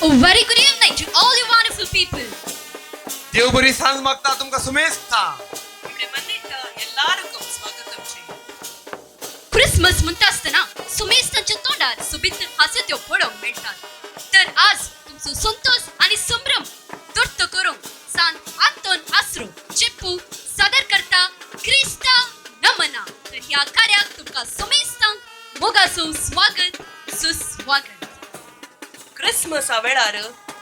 A very good evening to all you wonderful people. देव बरी सांज मागता तुमका सुमेस्ता ನಿಮ್ಮನೆ ಮನೆಗೆ ಎಲ್ಲರಿಗೂ ಸ್ವಾಗತಂ ചെയ്യും. क्रिसमस म्हणता असताना सुमेस्तांच्या तोंडात सुबित्र हास्य त्यो पळोवंक मेळटात. तर आज तुमचो संतोष आणि संभ्रम दुर्त करूंक सांत आंतोन आसरो चेप्पू सादर करता क्रिस्ता नमना. तर ह्या कार्याक तुमका सुमेस्तांक मोगाचो स्वागत सुस्वागत. क्रिसमसा वेळार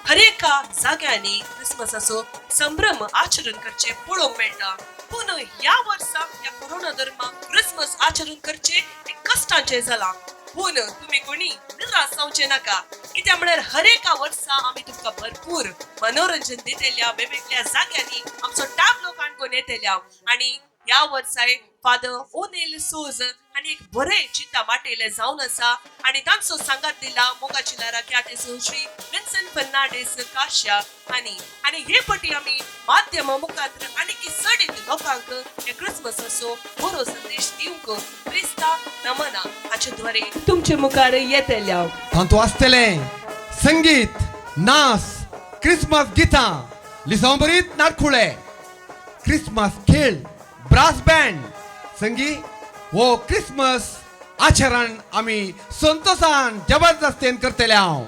हर एका जाग्यांनी क्रिसमसाचो संभ्रम आचरण करचे पळोवंक मेळटा. पूण ह्या वर्सा ह्या कोरोना दरम्यान क्रिसमस आचरण करचे हे कष्टांचे जाला. पूण तुम्ही कोणी निराश जावचे नाका, कित्याक म्हळ्यार हर एका वर्सा आमी तुमकां भरपूर मनोरंजन दितेल्या वेगवेगळ्या जाग्यांनी आमचो टॅबलो काणकोण येतेल्या. आणि ह्या वर्साय फादर ओनेल सोज आणि एक बरे चिंता माटेले जावन आसा आणि तांचो सांगात दिला मोगाचिलारा ख्यातेचो श्री विन्सेंट फर्नांडीस काश्या आणि हे पटी आमी माध्यम मुखांतर आणि की सडीत लोकांक हे क्रिसमसाचो बरो संदेश दिवंक क्रिस्ता नमना हाचे द्वारे तुमचे मुखार येतेल्या. तांतू आसतले संगीत नाच क्रिसमस गितां लिसोंबरीत नाटखुळे क्रिसमस खेळ ब्रास बँड संगी वो क्रिसमस आचरण आम्ही संतोषान जबरदस्तीन करतले हांव.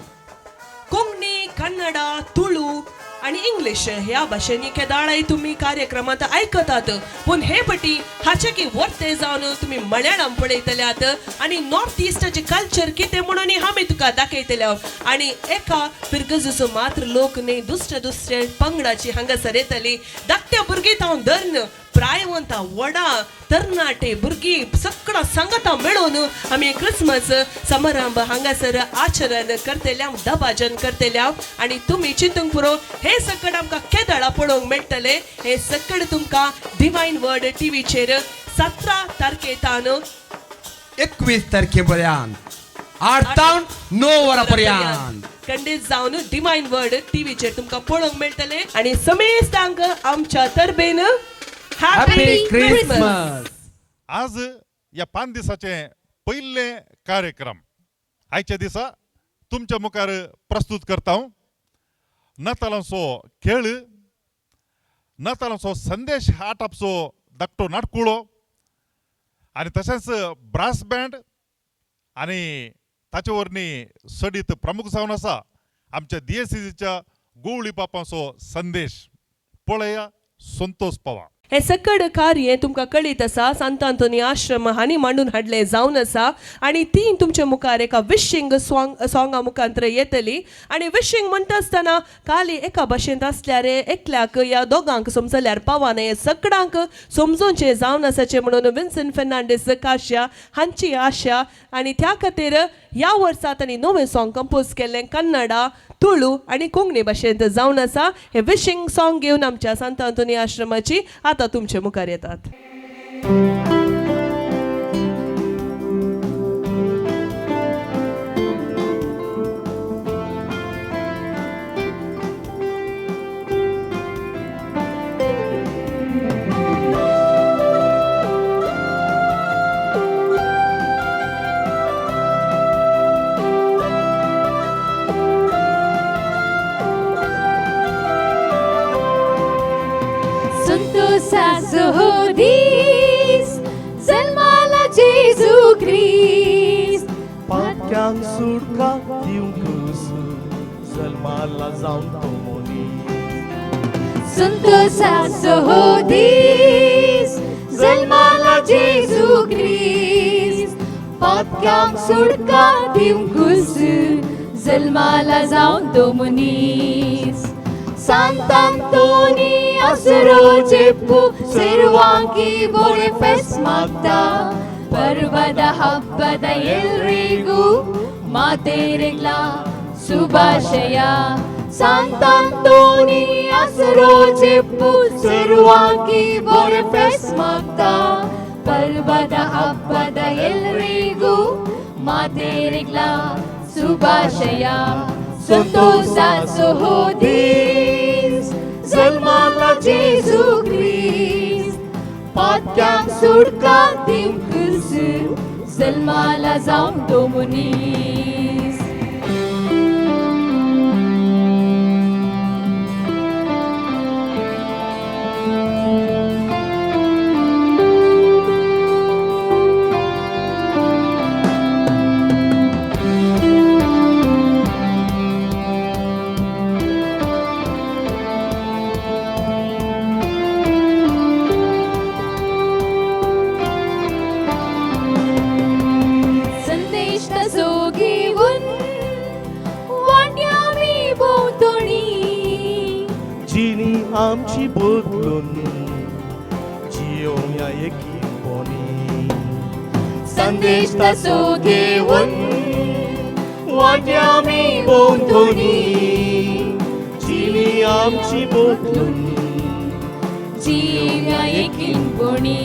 कोंकणी कन्नडा तुळू आणि इंग्लिश ह्या भाषेनी केदाळाय तुम्ही कार्यक्रमात ऐकतात. पण हे पटी हाचे की वर्ते जावन तुम्ही मल्याळम पळयतल्यात आणि नॉर्थ ईस्टचे कल्चर कितें म्हणून आमी तुका दाखयतल्या. आणि एका पिरगजूचो मात्र लोक न्ही दुसरे पंगडाची हांगासर येतली. धाकट्या भुरगीं हांव धरन प्रायवंत वडा तरणाटे भुरगीं सगळा सांगता मेळून आमी क्रिसमस समारंभ हांगासर आचरण करतल्या दबाजन करतल्या. आणि तुम्ही चिंतूंक पुरो हे सकड आमकां केदळा पळोवंक मेळटले. हे सकड तुमकां डिवायन वर्ड टीव्हीचेर 17 तारखेतान 21 तारखेपर्यंत 8 तावन 9 वरांपर्यंत खंडीत जावन डिवायन वर्ड टीव्हीचेर तुमकां पळोवंक मेळटले. आणि समेस्तांक आमच्या तरबेन हॅपी क्रिसमस. आज या 5 दिसाचे पहिले कार्यक्रम आयच्या दिसा तुमच्या मुखार प्रस्तुत करता हांव. नातालांचो खेळ, नातालांचो संदेश आटापचो धाकटो नाटकुळो आणि तशेंच ब्रास बँड आणि ताचे वरणी सडीत प्रमुख जावन आसा आमच्या DSCच्या गोवळी बापांचो संदेश. पळया, संतोष पवा. हे सकड कार्य तुमकां कळीत आसा. सांत आंतोनी आश्रम हांणी मांडून हाडले जावन आसा. आणि ती तुमच्या मुखार एका विशिंग सॉंगा मुखांतर येतली. आणि विशिंग म्हणटा आसतना खाली एका भाशेंत असल्यार एकल्याक या दोगांक समजल्यार पावाना हे सगळ्यांक समजोवचें जावन आसाचें म्हणून विन्सेंट फर्नांडीस काश्या हांची आशा. आणि त्या खातीर ह्या वर्सा तांणी नवें सॉंग कंपोज केल्लें कन्नडा तुळू आणि कोंकणी भाशेंत जावन आसा. हे विशिंग सॉंग घेवन आमच्या सांत आंतोनी आश्रमाची आता तुमचे मुखार येतात. Santo Hodis, Zalmala Jesu Christ. Patkan surka diunkus, Zalmala zaun tomoni. Santo Hodis, Zalmala Jesu Christ. Patkan surka diunkus, Zalmala zaun tomonis. Sant'Antoni asro ceppu servanki bore fest magda parvada habbada elrigu materegla subashaya. Sant'Antoni asro ceppu servanki bore fest magda parvada habbada elrigu materegla subashaya. Santo Hodis, Zalmala Jesu Christ. Patkan surka diunkus, Zalmala zaun tomonis. आमची बदलून जियोया एकीपणी संदेश तासो घेऊन वाटे आमी भोंवतणी जिवी आमची बदलून जियोया एकीपणी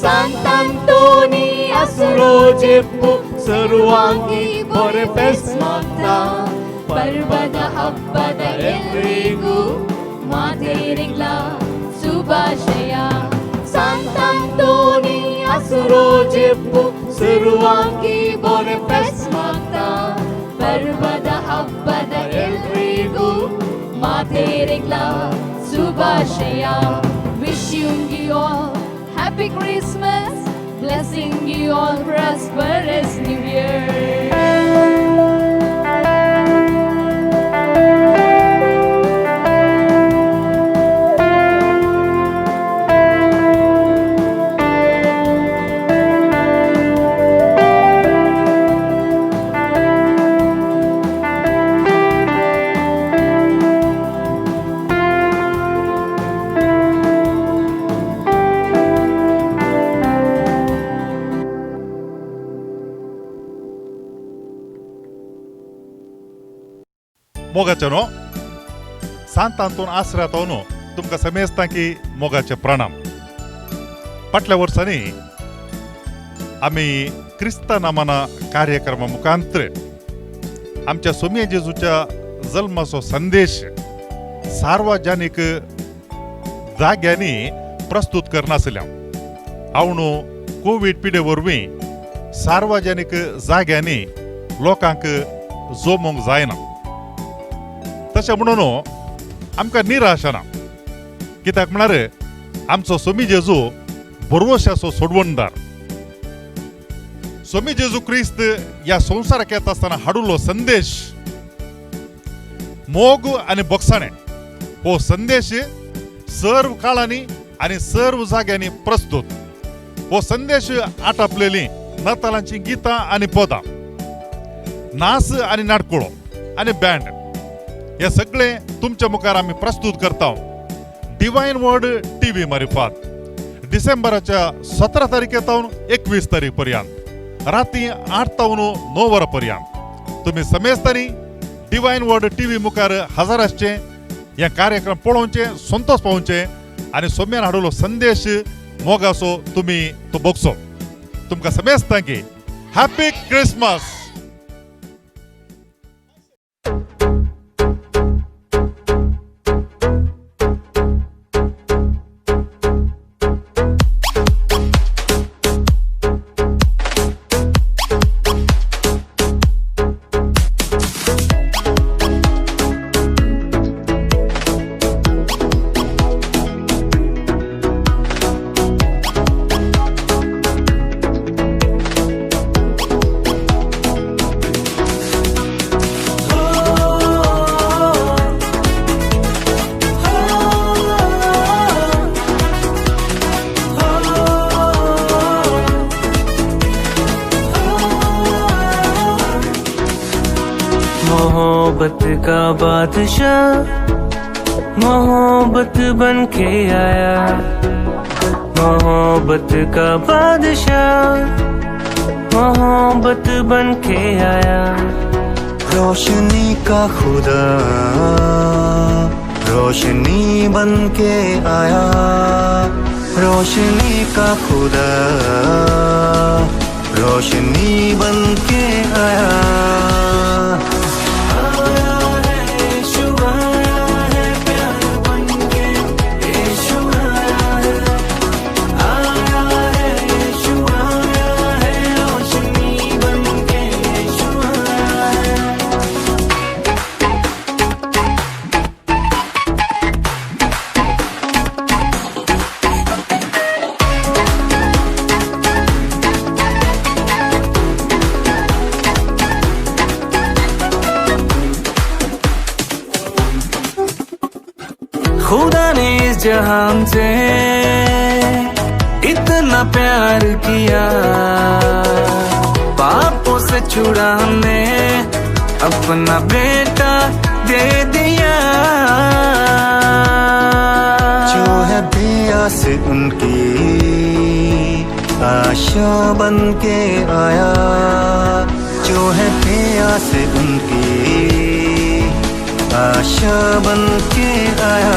सांत आंतोनी आसरो जेप्पु सर्वांगी बरे फेस्त मागता पर्वದ ಹಬ್ಬದ ಎಲ್ರಿಗೂ ಮಾತೆರಿಗ್ಲ ಶುಭಾಶಯ ಸಂತ ಅಂತೋನಿ ಆಸರೋ ಜೆಪ್ಪು ಸರ್ವಾಂಗಿ ಬರೆ ಫೆಸ್ಟ್ ಮಾಗ್ತಾ पर्वದ ಹಬ್ಬದ ಎಲ್ರಿಗೂ ಮಾತೆರಿಗ್ಲ ಶುಭಾಶಯ wishing you all happy Christmas, blessing you all prosperous new year. मोगाचेनो सांत आंतोन आसऱ्यातोनो तुमकां समेस्तांकी मोगाचे प्रणाम. फाटल्या वर्सांनी आमी क्रिस्ता नामाना कार्यक्रमा मुखांतर आमच्या सोम्या जेजूच्या जल्माचो संदेश सार्वजनीक जाग्यांनी प्रस्तुत करनासल्या. हांव न्हू कोविड पिडे वरवीं सार्वजनीक जाग्यांनी लोकांक जोमोंक जायना. तशें म्हणून आमकां निराश ना, कित्याक म्हळ्यार आमचो सोमी जेजू बरवशाचो सोडवणदार. सोमी जेजू क्रिस्त ह्या संवसाराक येता आसतना हाडुलो संदेश मोग आनी बोगसाणें हो संदेश सर्व काळांनी आनी सर्व जाग्यांनी प्रस्तुत. हो संदेश आटापलेली नातालांची गितां आनी पदां, नाच आनी नाटकुळो आनी बँड हे सगळे तुमच्या मुखार आमी प्रस्तुत करता डिवायन वर्ड टीव्ही मार्फत डिसेंबराच्या 17 तारखेतावन 21 तारीख पर्यंत राती 8 तावन 9 वरां पर्यंत तुम्ही समेस्तांनी डिवायन वर्ड टीव्ही मुखार हजर आसचे, हे कार्यक्रम पळोवचे, संतोष पावचे आनी सोम्यान हाडलो संदेश मोगाचो तुम्ही तो बघचो. तुमकां समेस्तांकी हॅपी क्रिसमस. मोहब्बत का बादशाह मोहब्बत बन के आया, मोहब्बत का बादशाह मोहब्बत बन के आया। रोशनी का खुदा रोशनी बन के आया, रोशनी का खुदा रोशनी बन के आया। खुदा ने इस जहान से इतना प्यार किया, पापों से छुड़ाने अपना बेटा दे दिया। है बेआस उनकी आशा बन के आया, जो है बेआस उनकी आशा बन के आया।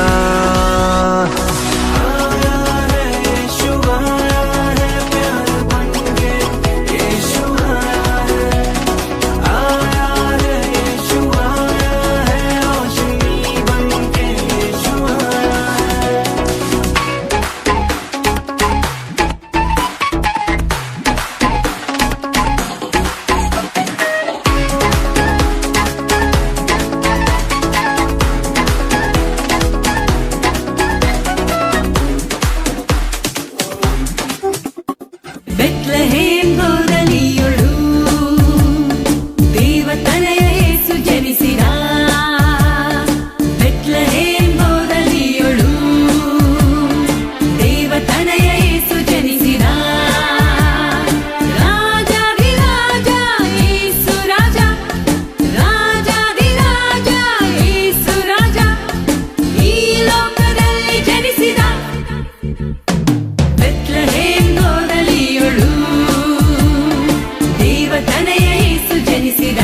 ಬೆತ್ಲೆಹೇಮ್ ಗೋದಲಿಯೊಳು ದೇವತನಯ ಯೇಸು ಜನಿಸಿದ. ಬೆತ್ಲೆಹೇಮ್ ಗೋದಲಿಯೊಳು ದೇವತನಯ ಯೇಸು ಜನಿಸಿದ. ರಾಜಾಧಿರಾಜ ಯೇಸು ರಾಜ, ರಾಜಾಧಿರಾಜ ಯೇಸು ರಾಜ ಈ ಲೋಕದಲ್ಲಿ ಜನಿಸಿದ. ಬೆತ್ಲೆಹೇಮ್ ಗೋದಲಿಯೊಳು ದೇವತನಯ ಯೇಸು ಜನಿಸಿದ.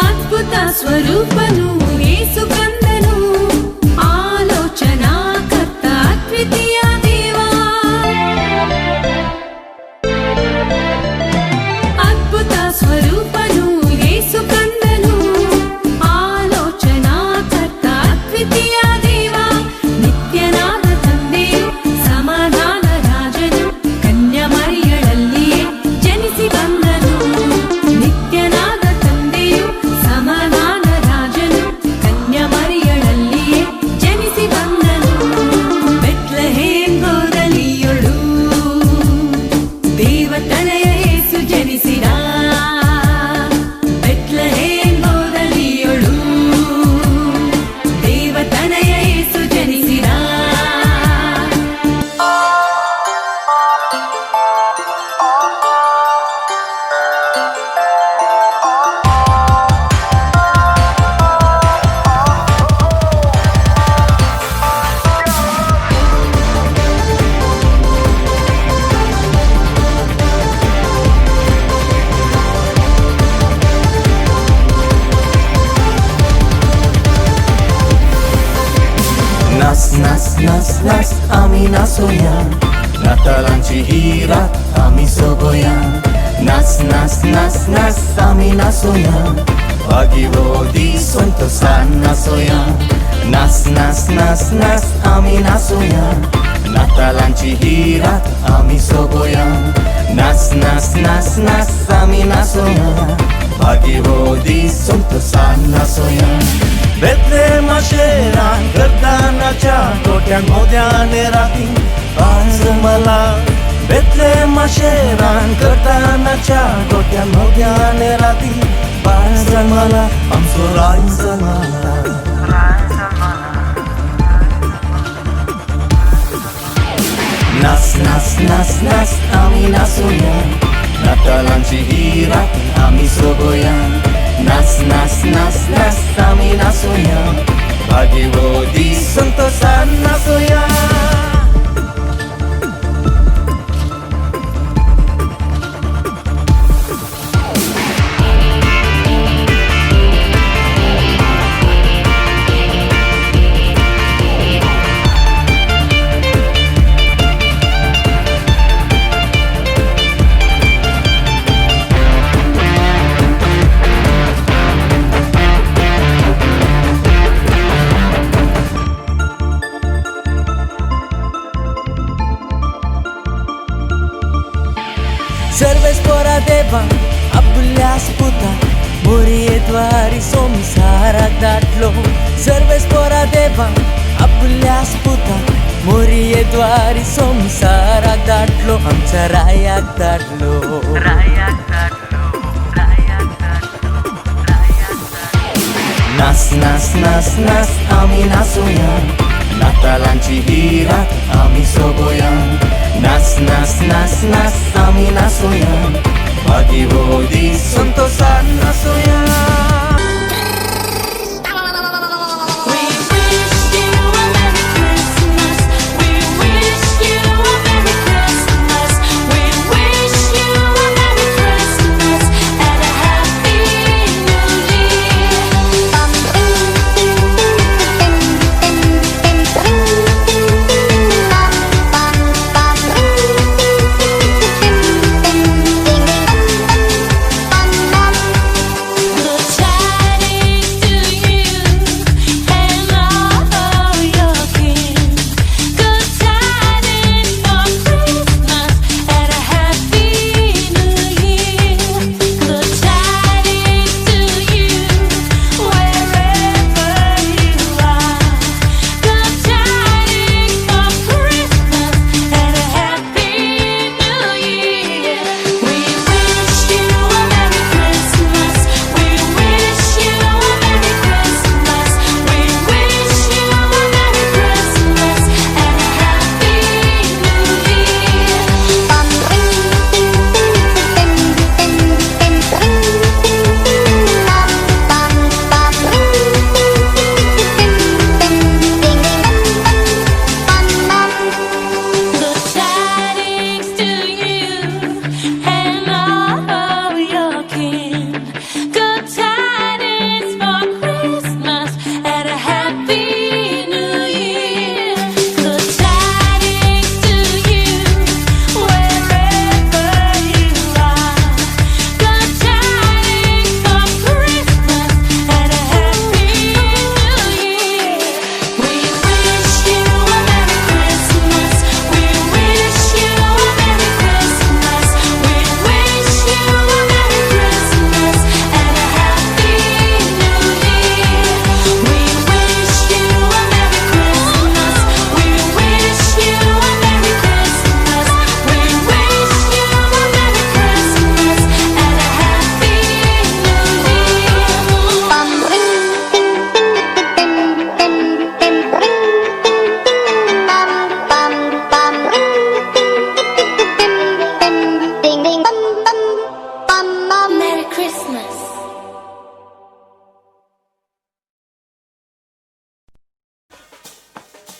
ಅದ್ಭುತ ಸ್ವರೂಪನು ಯೇಸು ಕಂದನು, ಆಲೋಚನಾ ಕರ್ತ ಅದ್ವಿತೀಯ ದೇವ. ಅದ್ಭುತ ಸ್ವರೂಪನು ಯೇಸು ಕಂದನು, ಆಲೋಚನಾ ಕರ್ತ ಅದ್ವಿತೀಯ ದೇವ. ನಿತ್ಯನಾದ ತಂದೆಯು ಸಮಾಧಾನ ರಾಜನು, ಕನ್ಯಮರಿಯಳಲ್ಲಿಯೇ ಜನಿಸಿ ಬಂದನು. ನಿತ್ಯನಾದ ತಂದೆಯು ಸಮಾಧಾನ ರಾಜನು, ಕನ್ಯಮರಿಯಳಲ್ಲಿಯೇ ಜನಿಸಿ ಬಂದನು. ಬೆತ್ಲೆಹೇಮ್ ಗೋದಲಿಯೊಳು ದೇವತನಯ ಯೇಸು ಜನಿಸಿದ. ಬೆತ್ಲೆಹೇಮ್ ಗೋದಲಿಯೊಳು ದೇವತನಯ ಯೇಸು ಜನಿಸಿದ. Nas, nas, nas, nas, ami nasoya. Natalanchi hira, ami sogoya. Nas, nas, nas, nas, ami nasoya. Pagivodi sonto san nasoya. Nas, nas, nas, nas, ami nasoya. Natalanchi hira, ami sogoya. Nas, nas, nas, nas, ami nasoya. Pagivodi sonto san nasoya. Bethlehem शहरान गर्दानाच्या गोट्यान मोद्याने राती आज मला. Bethlehem शहरान गर्दानाच्या गोट्यान मोद्याने राती आज मला. आमचो राय जल्माला. नाच नाच नाच नाच आमी नाचूया. नातालांची ही रात आमी सोगोया. नाच नाच नाच नाच आमी नाचूया. भागीवोदी संतोषान नाचूया. सर्वेस्परा देवा आपल्यास पुता मोरयेद्वारी संसाराक धाडलो. सर्वेस्परा देवा आपल्यास पुता मोरयेद्वारी संसाराक धाडलो. आमच्या रायाक धाडलो. नाच नाच नाच नाच आम्ही नाचूया नातालांची ही रात आम्ही सोबूया नाच नाच नाच नाच आम्ही नाचूया भागी होदी संतोषात नाचूया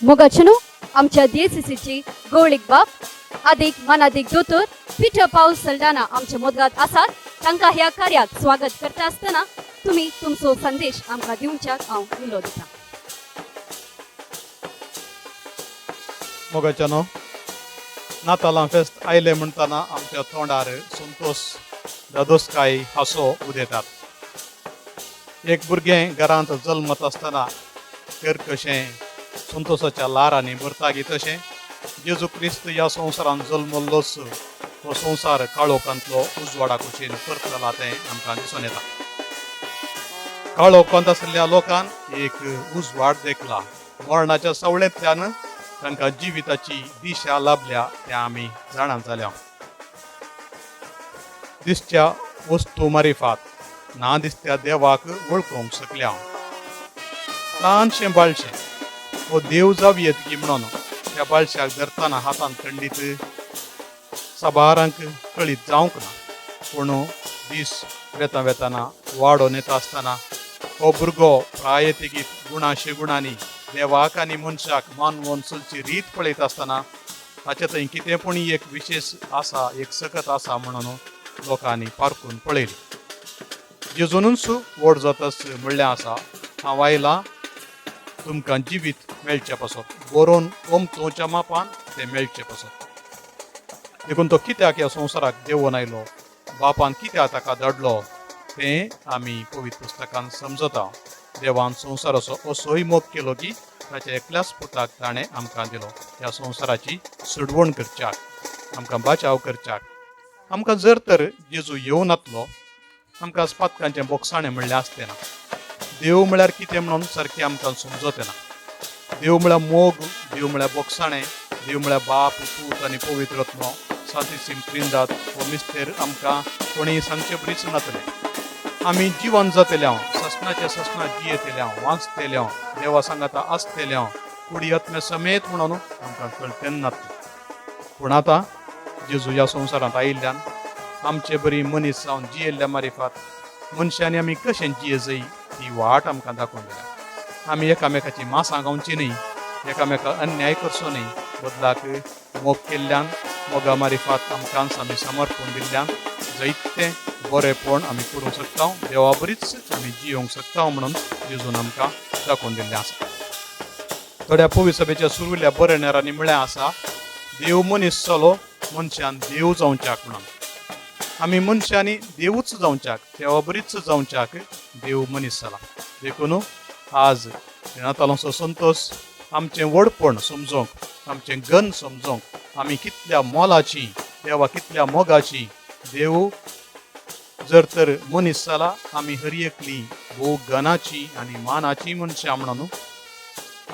मोगाचनो आमच्या DSCची गवळीक बाप अधिक मनाधिक दोतोर पिठर पाऊस सल्डाना आमच्या मोदगात आसात तांकां ह्या कार्याक स्वागत करता आसतना तुम्ही तुमचो संदेश आमकां दिवच्याक हांव उलो दिता. मोगाच्यानो नातालां फेस्त आयले म्हणटना आमच्या तोंडार संतोष दादोसकाय हांसो उदेतात. एक भुरगें घरांत जल्मत आसतना कशें संतोषाच्या लारांनी भरतागी तशें जेजू क्रिस्त ह्या संवसारांत जल्मल्लोच हो संवसार काळोखांतलो उजवाडा कुशीन परतला तें आमकां दिसून येता. काळोखांत आशिल्ल्या लोकांक एक उजवाड देखला. मरणाच्या सवळेंतल्यान तांकां जिविताची दिशा लाभल्या तें आमी जाणां जाल्या. दिसच्या वस्तू मारिफात ना दिसत्या देवाक वळखूंक शकल्या. ल्हानशें बाळशें हो देव जाव येतकी म्हणून त्या बाळशाक धरतना हातान थंडीत साबारांक कळीत जावंक ना. पूण दीस वेता वेताना वाडोन येता आसतना हो भुरगो प्रायेतिकीत गुणाशे गुणांनी देवाक आनी मनशाक मानवून चलची रीत पळयत आसतना ताचे थंय कितें पूण एक विशेश आसा एक सकत आसा म्हणून लोकांनी पारखून पळयली. जेजूनच व्हड जाताच म्हणलें आसा हांव आयलां तुमकां जिवीत मेळचें पासत बरोवन ओमतोच्या मापान तें मेळचें पासत. देखून तो कित्याक ह्या संवसाराक देंवोन आयलो बापान कित्याक ताका धाडलो तें आमी पवित्र पुस्तकान समजता. देवान संवसाराचो असोय मोग केलो की ताच्या एकल्याच पुताक ताणें आमकां दिलो ह्या संवसाराची सडवण करच्याक आमकां बचाव करच्याक. आमकां जर तर जेजू येवन येतलो आमकां पातकांचें बोगसाणें म्हणलें आसलें ना. देव म्हळ्यार कितें म्हणून सारकें आमकां समजत ना. देव म्हळ्यार मोग, देव म्हळ्यार बोगसाणें, देव म्हळ्यार बाप पूत आनी पवित्र आत्मा सातिसीम त्रिंदात हो मिस्तेर आमकां कोणीय सांगचे बरीच नातलें. आमी जिवन जातल्या ससनाचे ससना जियेतल्या वाचतल्या देवा सांगाता आसतल्या कुडी आत्म्या समेत म्हणून आमकां कळटेन नात पूण आतां जेजू ह्या संवसारांत आयिल्ल्यान आमचे बरी मनीस जावन जियेल्ल्या मारिफात मनशांनी आमी कशें जिये जायी ती वाट आमकां दाखोवन दिल्या आमी एकामेकाची मासां गावची न्ही एकामेकाक अन्याय करचो न्ही बदलाक मोग केल्ल्यान मोगा मारिफात आमकां आमी समर्पण दिल्ल्यान जायते बरेपण आमी करूंक शकता देवा बरीच आमी जियोंक शकता म्हणून जेजून आमकां दाखोवन दिल्लें आसा थोड्या पवित्र सभेच्या सुरविल्ल्या बऱ्या नेरांनी म्हळ्यार आसा देव मनीस जालो मनशान देव जावच्याक म्हणून आमी मनशांनी देवूच जावच्याक देवा बरीच जावच्याक देव मनीस जाला देखून आज नातालांचो संतोश आमचें व्हडपण समजोवंक आमचें गन समजोवंक आमी कितल्या मोलाची देवा कितल्या मोगाची देव जर तर मनीस जाला आमी हर एकली भोव गनाची आनी मानाची मनशां म्हणून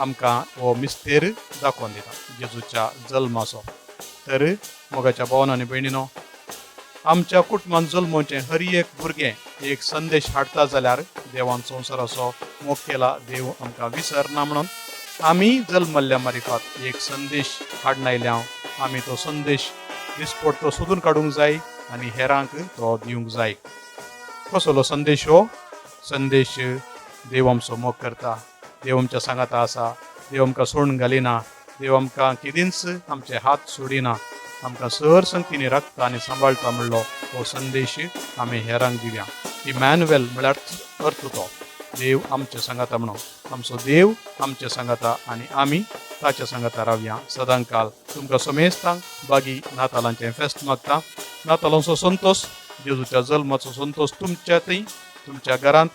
आमकां हो मिस्तेर दाखोवन दिता जेजूच्या जल्माचो तर मोगाच्या भावांनो आनी भयणीनो आमच्या कुटुंबान जल्मोवचें हर एक भुरगें एक संदेश हाडटा जाल्यार देवान संवसाराचो मोग केला देव आमकां विसरना म्हणून आमी जल्मल्ल्या मारिफात एक संदेश हाडून आयल्या आमी तो संदेश दिसपट तो सोदून काडूंक जाय आनी हेरांक तो दिवंक जाय कसलो संदेश हो संदेश देव आमचो मोग करता देव आमच्या सांगाता आसा देव आमकां सोडून घालिना देव आमकां केदींच आमचे हात सोडिना आमकां सर संगतीने राखता आनी सांबाळटा म्हणलो हो संदेश आमी हेरांक दिवया इमॅन्युएल म्हळ्यार अर्थ तो देव आमचे सांगाता म्हणून आमचो देव आमचे सांगाता आनी आमी ताच्या सांगाता रावया सदां काल तुमकां समेस्तांक बागी नातालांचें फेस्त मागता नातालांचो संतोश जेजूच्या जल्माचो संतोश तुमच्यातय तुमच्या घरांत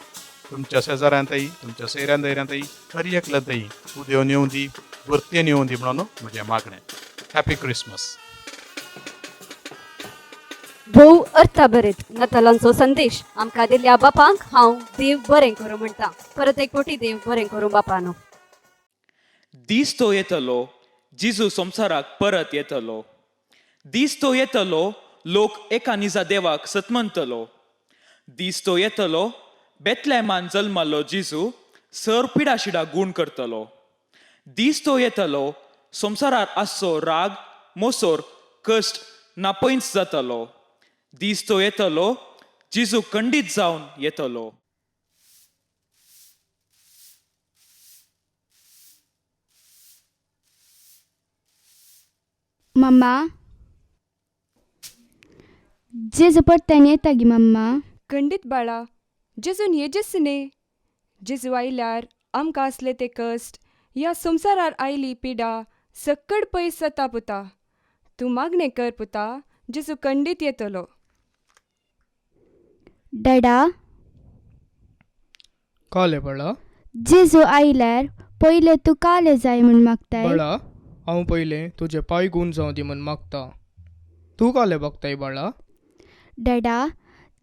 तुमच्या शेजाऱ्यांतय तुमच्या सैऱ्यां दैऱ्यांतय हर एकल्यांतय उदेवन येवं दी वर्तेन येवं दी म्हणून म्हजें मागणें हॅपी क्रिसमस भोव अर्था बरेत नातालांचो संदेश आमकां दिल्ल्या बापांक हांव देव बरें करूं म्हणटा परत एक फावटी देव बरें करूं बापानो दीस तो येतलो जेजू संवसाराक परत येतलो दीस तो येतलो लोक एका निजा देवाक सतमंतलो दीस तो येतलो बेतलेमान जल्मालो जेजू सर पिडाशिडा गूण करतलो दीस तो येतलो संवसारार आसचो राग मोसोर कश्ट नापयस जातलो दीस तो येतलो जेजू खंडीत जावन येतलो मम्मा जेजू परतान येता गी मम्मा खंडीत बाळा जेजून येजेस न्ही जेजू आयल्यार आमकां असले ते कश्ट ह्या संवसारार आयली पिडा सक्कड पयस जाता पुता तूं मागणें कर पुता जेजू खंडीत येतलो डॅडा काले बळा जेजू आयल्यार पयले तूं काले जाय म्हूण मागताय बळा हांव पयलें तुजे पांय गुण जावं दी म्हूण मागता तूं काले बगताय बाळा डॅडा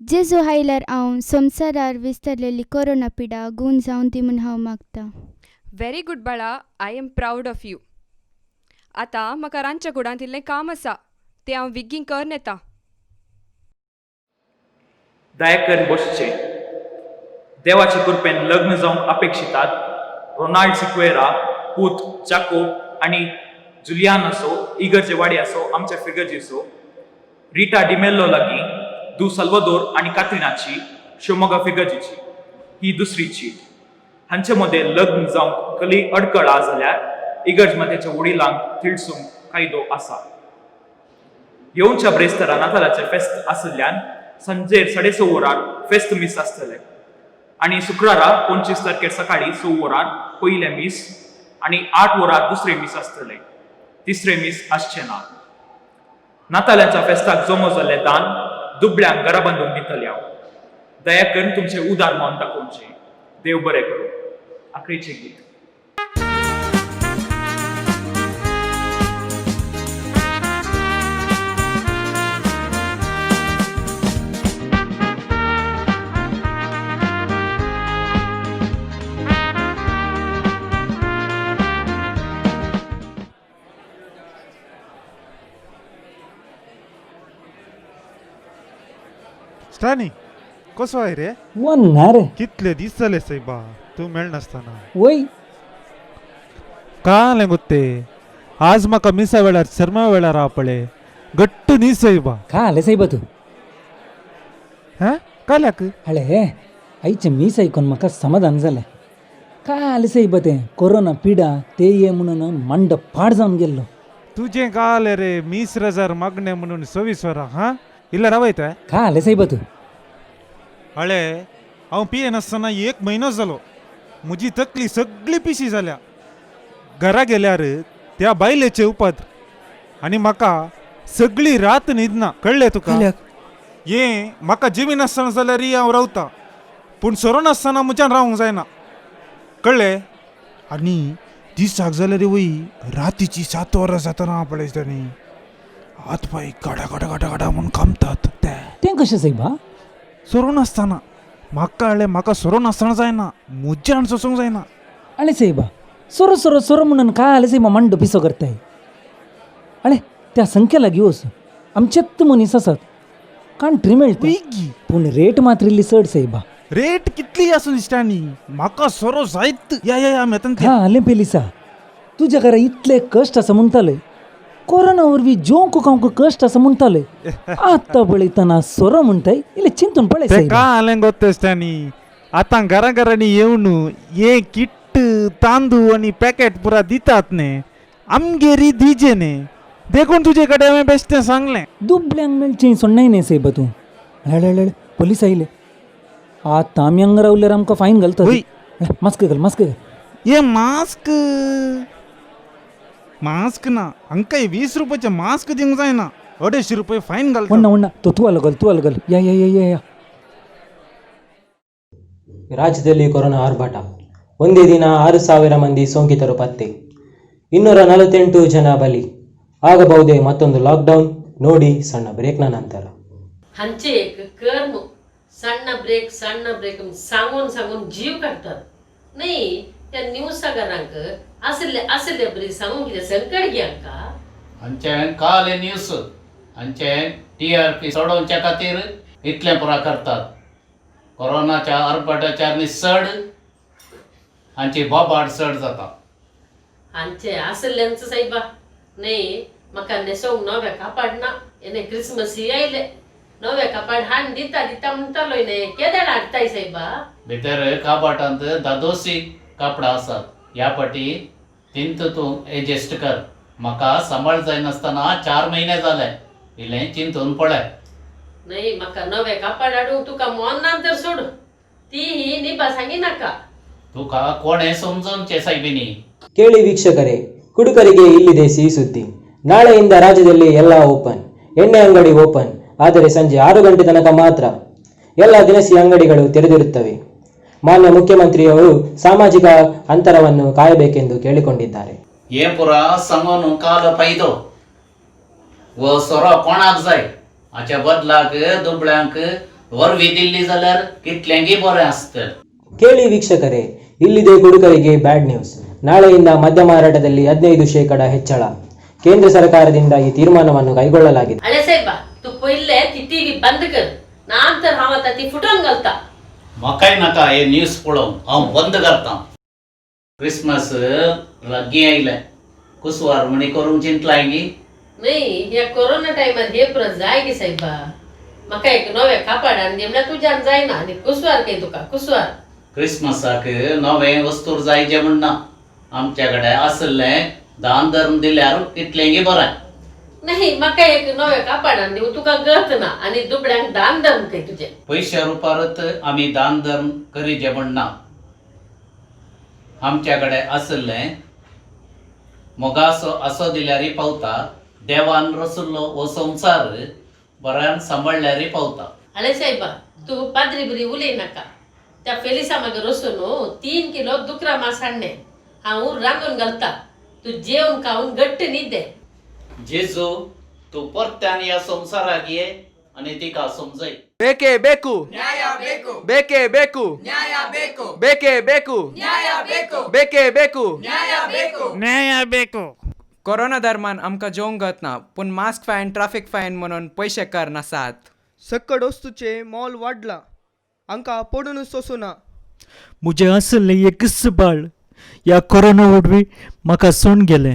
जेजू आयल्यार हांव संवसारार विस्तारलेली कोरोना पिडा गूण जावन दी म्हूण हांव मागता व्हेरी गूड बाळा I am proud of you आतां म्हाका रांदच्या कुडांत इल्लें काम आसा तें हांव विग्गी करून येता दया करून बसचे देवाचे कृपेन लग्न जावंक अपेक्षितात रोनाल्ड सिक्वेरा पूत जाकोब आनी जुलियान असो इगरचे वाडी असो आमच्या फिगर्जीसो रिटा डिमेल्लो लागीं दू सल्वादोर आनी कात्रिनाची शिवमोगा फिगर्जीची ही दुसरी चीट हांचे मदें लग्न जावंक कली अडकळा जाल्यार इगर्ज मध्याच्या वडिलांक थिळसूंक कायदो आसा येवच्या ब्रेस्तारा नातालाचे फेस्त आसल्यान सांजेर 6:30 वरार फेस्त मीस आसतले आनी शुक्रारा 25 तारखेर सकाळी 6 वरार पयले मीस आनी 8 वरार दुसरे मीस आसतले तिसरे मीस आसचे ना नातालांच्या फेस्ताक जमो जाल्ले दान दुबळ्यांक घरा बांदून दितले हांव दया करून तुमचे उदार मन दाखोवचे देव बरें करूं आखरीचें गीत स्टॅनी कसो आहे रे वन्ना रे कितले दीस जाले सायबा तू मेळनासतना वय का आलें गुत्ते आज म्हाका मिसा वेळार शर्मा वेळार आपळे गट्ट न्ही सायबा का आले सायबा तू हा काल्याक हळे आईचे मीस ऐकून म्हाका समाधान जालें का आले सायबा ते कोरोना पिडा ते ये म्हणून मंड पाड जावन गेल्लो तुझे का आले रे 20,000 मागणे म्हणून 26 वरां हा इल्ला रावयता का आले सायबा तू हळे हांव पिये नासतना 1 म्हयनो जालो म्हजी तकली सगळी पिशी जाल्या घरा गेल्यार त्या बायलेचे उपात्र आनी म्हाका सगळी रात न्हिदना कळ्ळें तुका ये म्हाका जिवी नासतना जाल्यार हांव रावता पूण सोरो नासतना म्हज्यान रावंक जायना कळ्ळें आनी दिसाक जाल्यार रे वय रातीची 7 वरां जातना पळयतानी हात पाय गाडा गाडा गाडा गाडा म्हूण कामतात तें कशें सायबा सोरो नासतना म्हाका कळ्ळें म्हाका सोरो नासतना जायना म्हज्यान सोसूंक जायना अळे सायबा सोरो सोरो सोरो म्हणून का आले सायबा मंड पिसो करताय अळे त्या संख्येला घेवस आमचेत मनीस आसात कांट्री मेळटा पूण रेट मात्र इल्ली चड सायबा रेट कितली आसूं दिसतानी म्हाका सोरो जायत या मेतन हा आलें पेलिसा तुज्या घरा इतले कश्ट आसा म्हणटाले कोरोना वरवीं जेवंक खावंक कश्ट आसा म्हणटाले आतां पळयतना सोरो म्हणटाय इल्ले चिंतून पळय ते सायबा का आलें गोत दिसतानी आतां घरा घरांनी येवन हे किट्ट तांदूळ आनी पॅकेट पुरा दितात न्ही आमगेरी दिजे न्ही देखून तुजे कडेन हांवें बेश्टें सांगलें दुबल्यांक मेळचें सोडनाय न्ही सायबा तूं हळे पुलीस आयले आतां आमी हांगा रावल्यार आमकां फायन घालता मास्क घाल मास्क घाल ये मास्क मास्क ना हांकां 20 रुपयाचे मास्क दिवंक जायना 250 रुपये फायन घालता ಒಣ್ಣ ತೂ ಅಲ್ಲಗಲ್ ಯಾ ರಾಜ್ಯದಲ್ಲಿ ಕೊರೋನಾ ಆರ್ಭಟ ಒಂದೇ ದಿನ 6,000 ಮಂದಿ ಸೋಂಕಿತರು ಪತ್ತೆ 248 ಜನ ಬಲಿ ಆಗಬಹುದೇ ಮತ್ತೊಂದು ಲಾಕ್ಡೌನ್ ನೋಡಿ ಸಣ್ಣ ಬ್ರೇಕ್ನ ನಂತರ हांचे एक कर्म सಣ್ಣ ब्रेक सांगून सांगून जीव काडटात न्ही त्या न्यूसागारांक असले बरी सांगून कितें संकट घेयांका हांचे काले न्यूज हांचे TRP सोडोवच्या खातीर इतलें पुरा करतात कोरोनाच्या आरपाटाच्या चड हांची बोबाड चड जाता हांचे असल्यांच सायबा न्ही म्हाका नेसोंक नवे कापड ना येणे क्रिसमस आयले नवे कापड हाड दिता म्हणटालो न्ही केदें हाडटाय सायबा भितर कापाटांत दादोसी कापडां आसात ह्या फाटी तिंत तूं एडजस्ट कर म्हाका सांबाळ जायनासतना 4 म्हयने जाले इल्लें चिंतून पळय न्ही म्हाका नवे कापड हाडूंक तुका मोन्नान तर सोड ती ही निभा सांगी नाका तुका कोणें समजोवचें सायबिनी ಕೇಳಿ ವೀಕ್ಷಕರೇ ಕುಡುಕರಿಗೆ ಇಲ್ಲಿದೆ ಸಿಹಿ ಸುದ್ದಿ ನಾಳೆಯಿಂದ ರಾಜ್ಯದಲ್ಲಿ ಎಲ್ಲ ಓಪನ್ ಎಣ್ಣೆ ಅಂಗಡಿ ಓಪನ್ ಆದರೆ ಸಂಜೆ 6 ಗಂಟೆ ತನಕ ಮಾತ್ರ ಎಲ್ಲ ದಿನಸಿ ಅಂಗಡಿಗಳು ತೆರೆದಿರುತ್ತವೆ ಮಾನ್ಯ ಮುಖ್ಯಮಂತ್ರಿಯವರು ಸಾಮಾಜಿಕ ಅಂತರವನ್ನು ಕಾಯಬೇಕೆಂದು ಕೇಳಿಕೊಂಡಿದ್ದಾರೆ हे पुरा सांगून काल फायदो व सोरो कोणाक जाय हाच्या बदलाक दुबळ्यांक वरवी दिल्ली जाल्यार कितल्यांगी बरें आसतलें ಕೇಳಿ ವೀಕ್ಷಕರೇ ಇಲ್ಲಿದೆ ಕುಡುಕರಿಗೆ ಬ್ಯಾಡ್ ನ್ಯೂಸ್ ನಾಳೆಯಿಂದ ಮದ್ಯ ಮಾರಾಟದಲ್ಲಿ 15% ಹೆಚ್ಚಳ ಕೇಂದ್ರ ಸರ್ಕಾರದಿಂದ ಈ ತೀರ್ಮಾನವನ್ನು ಕೈಗೊಳ್ಳಲಾಗಿದೆ अळे सायबा तू पयले ती टीव्ही बंद कर नंतर हांव आतां ती फुटोवन घालता म्हाकाय नाका हे न्यूज पळोवंक हांव बंद करता क्रिसमस लागीं आयलें कुसवार म्हणी करूंक चिंतलाय न्ही ह्या कोरोना टायमार हे पुरो जाय गे सायबा म्हाका एक नवे कापड हाडून दी म्हळ्यार तुज्यान जायना आनी कुसवार काय तुका कुसवार क्रिसमसाक नवें वस्तूर जायचें म्हणना आमच्या कडेन आसलें दान धर्म दिल्यार कितलेंगी बरें नाही म्हाका एक नवे कापड हाडून दिवं तुका गत ना आनी दुबड्यांक दान धर्म काय तुजे पयशे रुपारत आमी दान धर्म करीचे म्हणना आमच्या कडेन आसलें मोगासो आसो दिल्यारय पावता देवान रचल्लो हो संवसार बऱ्यान सांबाळल्यारय पावता अळे सायबा तू पाद्री बरी उलय नाका त्या फेलिसा मागीर रसून 3 किलो दुकरा मांस हाडणे हांव रांदून घालता तू जेवण खावन घट्ट न्हिद जेजू तू परत्यान ह्या संवसाराक ये आनी तिका समजय ಬೇಕೇ ಬೇಕು ಬೇಕೇ ಬೇಕು ಬೇಕೇ ಬೇಕು ಬೇಕೇ ಬೇಕು न्याय ಬೇಕು कोरोना दरम्यान आमकां जेवंक घातना पूण मास्क फायन ट्रॅफिक फायन म्हणून पयशे कर नासात सकट वस्तूचे मोल वाडला आमकां पडूनच सोंसुना. मुझे असले एकच बाळ या कोरोना वडवी म्हाका सोडून गेले.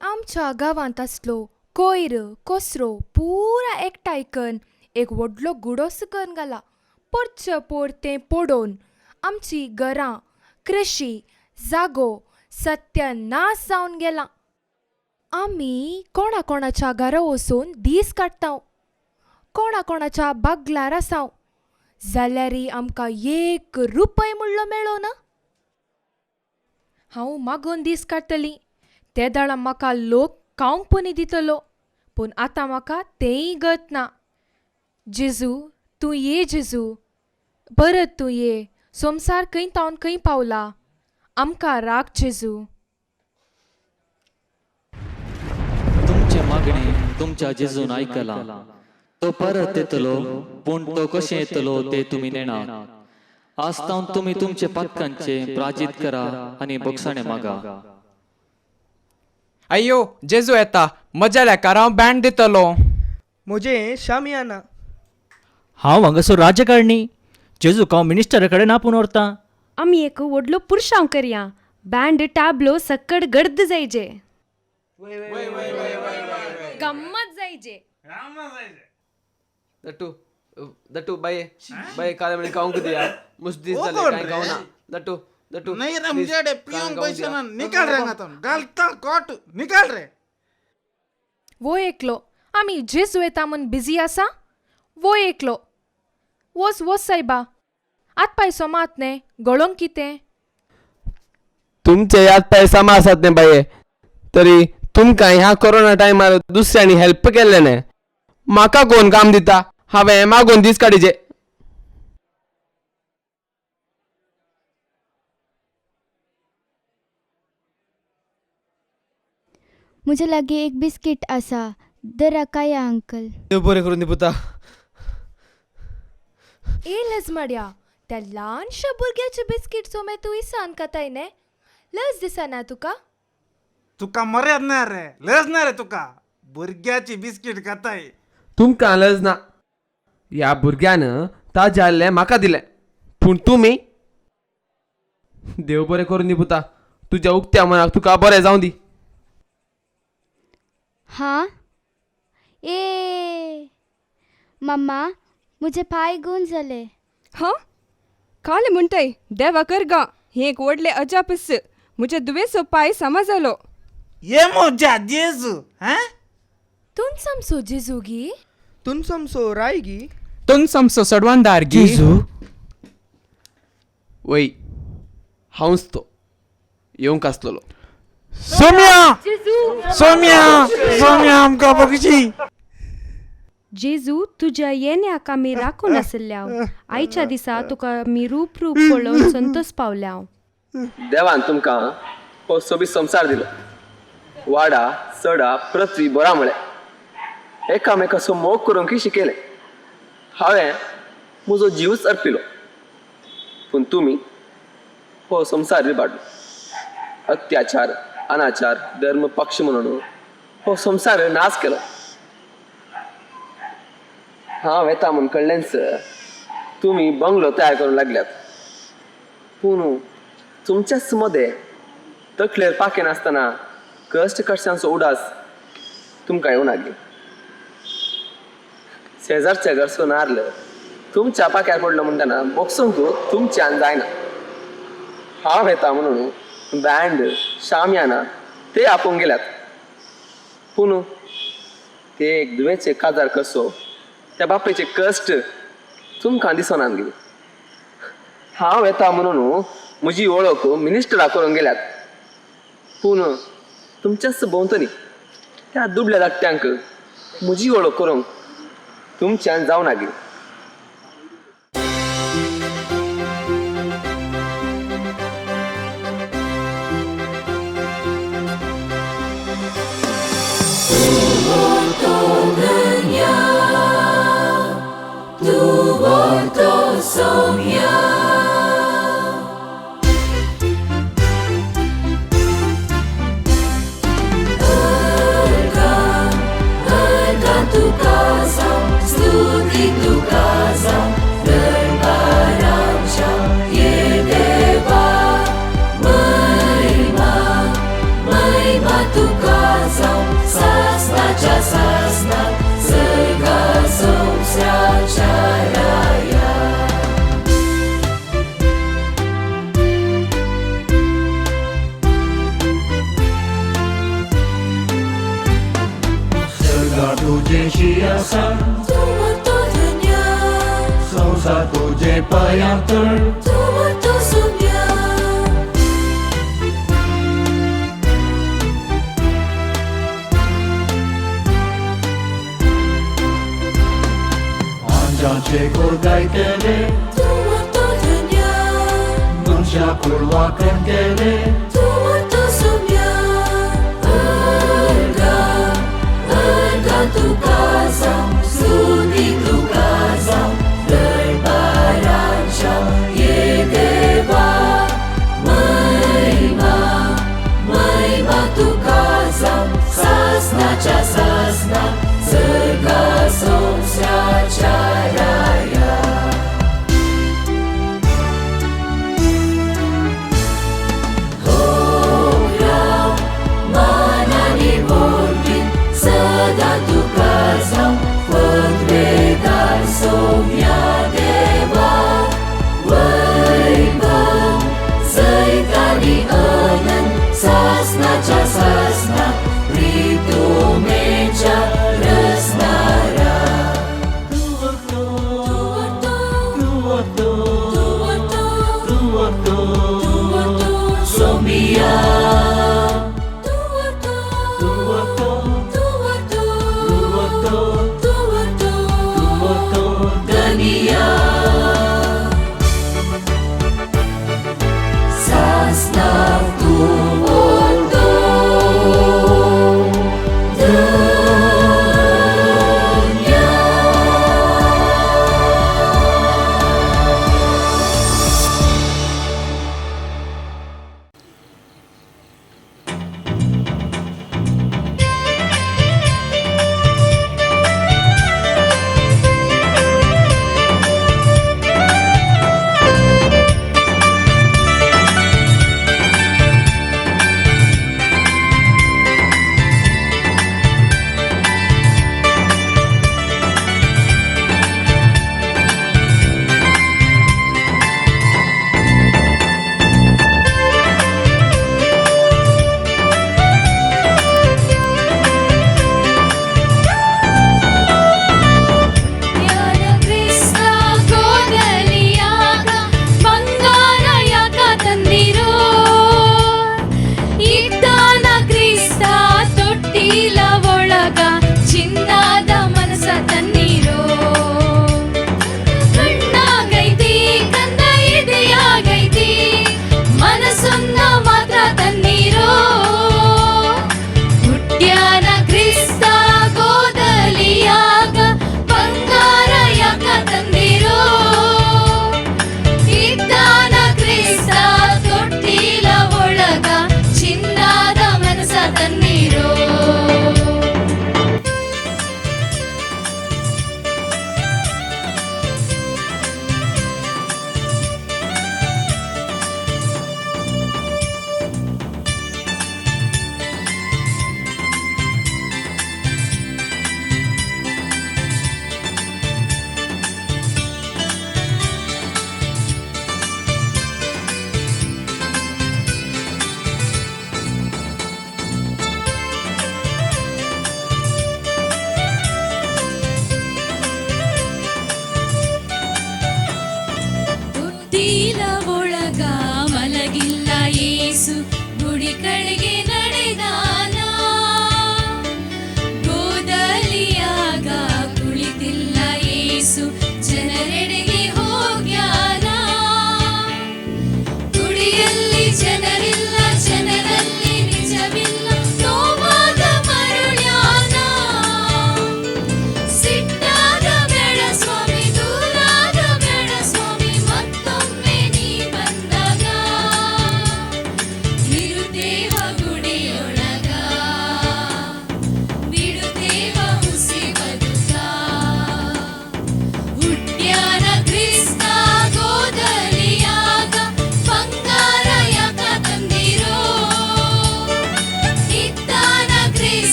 आमच्या गांवांत आसलो कोयर कोसरो पुरा एकठांय करून एक व्हडलो गुडोस करून घाला. परचे परते पडोवन आमची घरां कृशी जागो सत्यानाश जावन गेला. आमी कोणा कोणाच्या घरा वचून दीस काडटा, कोणा कोणाच्या बागलार आसाव, जाल्यारय आमकां 1 रुपय म्हणलो मेळो ना. हांव मागून दीस काडटलीं, ते दाळा म्हाका लोक कावंक दितलो, पूण आतां म्हाका तेंय गत ना. जेजू तूं ये, जेजू परत तूं ये. संवसार खंय तावन खंय पावला, आमकां राख जेजू. तुमचे मागणे तुमच्या जेजून आयकला. तो परत येतलो, पूण तो कशें येतलो ते तुमी नेणार. आस्तावन तुमी तुमचे पातकांचे प्राजीत करा आनी बक्षाणे मागा. अय्यो जेजू येता, म्हज्या लेकार हांव बँड दितलो. म्हजें शामियाना. हांव हांगासर राजकारणी, जेजूक हांव मिनिस्टरा कडेन आपूण व्हरतां. आमी एक व्हडलो पुरसांव करया. बँड टाबलो सकट गर्द जायजे. गम्मत जायजे. दट्टू बाये बाये काले म्हणे कावंक दिया. मुस्त दीस जाले कांय गावना. दट्टू दट्टू नहीं रे मुझे पियोंक पैसे ना. निकाल रे हांगातून. घालता कोट निकाल रे. वो एकलो आमी जेजू येता म्हूण बिजी आसा. वो एकलो वस वस सायबा. आत पायसो मात न्ही, गळोंक कितें. तुमचे याद पैसा आसात न्ही बाये, तरी तुमकां ह्या कोरोना टायमार दुसऱ्यांनी हेल्प केल्ले न्ही. म्हाका कोण काम दिता, हांवें मागून दीस काडीचे. मुझे लागी एक बिस्किट आसा, दरा काय अंकल. देव बरें करून दी पुता. ए लजमड्या, त्या ल्हानशा भुरग्याचे बिस्कीट सोमे तूं इसान काताय न्ही. लज दिसना तुका. तुका मर्याद ना रे, लज ना रे तुका. भुरग्याची बिस्कीट खाताय. तुमकां लज ना. ह्या भुरग्यान ताजे आसले म्हाका दिले, पूण तुमी. देव बरें करून दी पुता. तुज्या उक्त्या मनाक तुका बरें जावं दी. हाँ ए मम्मा, मुझे पाय गूंज जाले. हां काल म्हणटाय देवा करगा. हें एक व्हडलें अजापस. म्हजे दुवेसो पाय सामा जालो. ये मोजा जेजू. हां तून समसो जेजूगी. तून समसो रायगी. तुम समसो सडवांदार जेजू वय हांवच तो येवंक आसलोलो. सोम्या सोम्या सोम्या आमकां बगची. जेजू तुज्या येण्याक आमी राखून आसल्या. आयच्या दिसा तुका आमी रूप पळोवन संतोष पावल्या. देवान तुमकां हो सोबीत संवसार दिलो. वाडा चडा पृथ्वी बरा म्हळे एकामेकाचो मोग करूंक शिकयलें. हांवें म्हजो जीवच अर्पिलो, पूण तुमी हो संवसार रिबाडलो. अत्याचार अनाचार धर्म पक्ष म्हणून हो संवसार नाश केलो. हांव येता म्हूण कळ्ळेंच तुमी बंगलो तयार करूंक लागल्यात, पूण तुमच्याच मदें तकलेर पाके नासतना कश्ट कश्टांचो उडास तुमकां येवं लागली. शेजारच्या घरचो नारळ तुमच्या पाक्यार पडलो म्हणटना बोगसूंक तुमच्यान जायना. हांव येता म्हणून बँड शामियाना ते आपोवंक गेल्यात, पूण ते एक दुवेचे काजार कसो त्या बापेचे कश्ट तुमकां दिसनान गेली. हांव येता म्हणून म्हजी वळख मिनिस्टरा करूंक गेल्यात, पूण तुमच्याच भोंवतणी त्या दुबल्या धाकट्यांक म्हजी वळख करूंक तुमच्यान जावना गेली. Oh तुका जाऊं दरबारांच्या ये देवा महिमा महिमा तुका जाऊं सासनाच्या सासनात सर्गा संस्याच्या राया सर्गा तुझेशी आसा तू म्हणतो धन्य संसार तुझे पायांतळ तू म्हणतो सौम्य आंजाचे कोर गायतेले तू म्हणतो धन्य मनशा कुळवाकण केले तू म्हणतो सौम्य अर्गा तुका जाऊं स्तुती तुका जाऊं दरबारांच्या ये देवा महिमा महिमा तुका जाऊं सासनाच्या सासनात सर्गा संस्याच्या राया मानाने बोलवी सदा तुका जाऊं पदवेदार सौम्या देवा वैभव जैतानी अनंत सासनाच्या सासना प्रितुमेच्या रसनारा सोमिया Dania Sasna tuoto Dania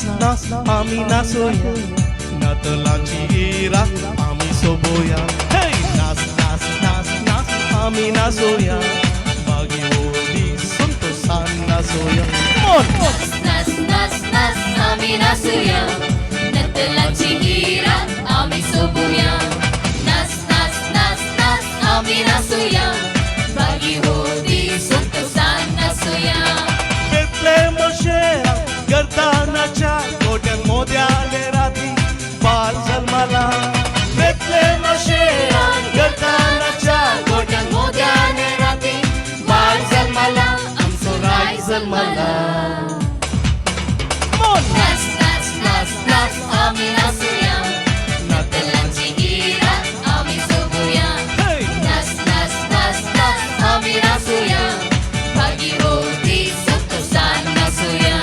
नाच नाच आमी नाचोया नातलांची ही रात आमी सोबोया हे नाच नाच नाच नाच आमी नाचोया मागी होळी संतोषान नाचोया नाच नाच नाच नाच आम्ही नाचूया नटलाची ही रात आम्ही सोबूया नाच नाच नाच नाच आम्ही नाचूया बागी होती संतोषान नाचूया बेतलेम शेरा गर्दानाच्या गोट्यान मोद्याले राती बाल जन्माला बेतलेम शेरा गर्दानाच्या गोट्यान मोद्याले राती बाल जन्माला आमचो राय जन्माला नाच नाच नाच नाच आम्ही नाचूया नटलाची ही रात आम्ही सोबूया नाच नाच नाच नाच आम्ही नाचूया बागी होती संतोषान नाचूया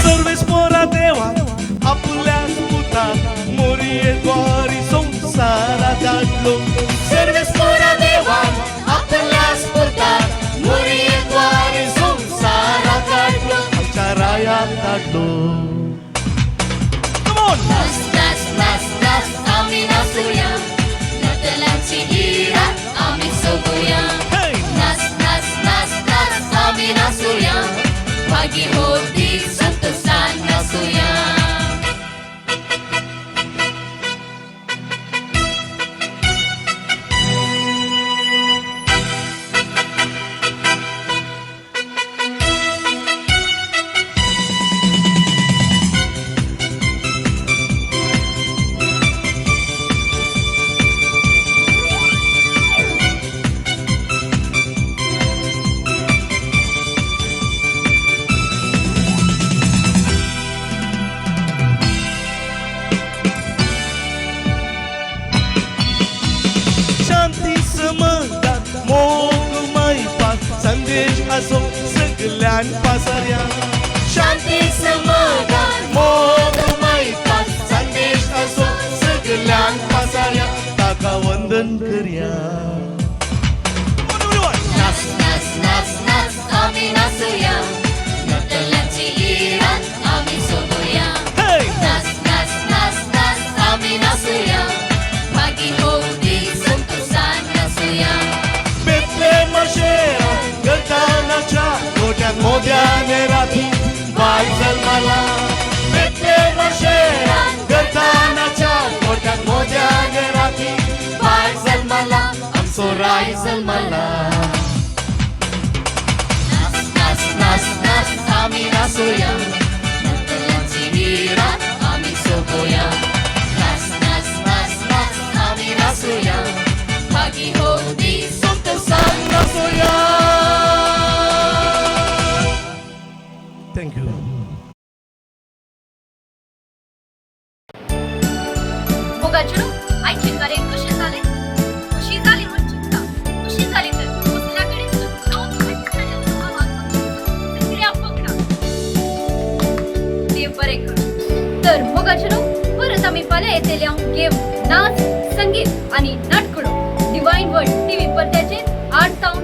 सर्वेस मोरा देवा आपल्या पुता मोरिये द्वारी संसारा धाडलो सर्वेस मोरा देवा आपल्यास पुरता मोरिये द्वारे संसारा काढलो आमच्या रायात धाडलो नाच नाच नाच नाच आम्ही नाचूया नटलांची ही रात आम्ही सोबूया नाच नाच नाच नाच आम्ही नाचूया बागी होती संतोषान नाचूया शांती समाधान मोग मैपात संदेश असो सगळ्यान पासऱ्या शांती समाधान मोग मैपात संदेश असो सगळ्यान पासऱ्या ताका वंदन करया नाच नाच नाच नाच आम्ही नाचूया नटलांची ही रात आम्ही सोबूया नाच नाच नाच नाच आम्ही नाचूया बागी होती संतोषान नाचूया बेतलेम शेरा गर्दानाच्या गोट्यान मोद्याने राती बाय जन्माला बेतलेम शेरा गर्दानाच्या गोट्यान मोद्याने राती बाय जन्माला आमचो राय जन्माला नाच नाच नाच आम्ही नाचूया नटलांची ही रात आम्ही सोबूया नाच नाच नाच नाच आम्ही नाचूया बागी होती संतोषान नाचूया थँक्यू मोगाचुरू आईचे कार्य कसे झाले खुशी झाली पण चिंता खुशी झाली तर दुसऱ्याकडे क्रिया पकडा ते बरे कर तर मोगाचुरू परत आम्ही पाल्या येतेल्या गेम नाच संगीत आणि नाटकडो डिवाइन वर्ल्ड टीव्ही पडद्याचे 8 ताऊन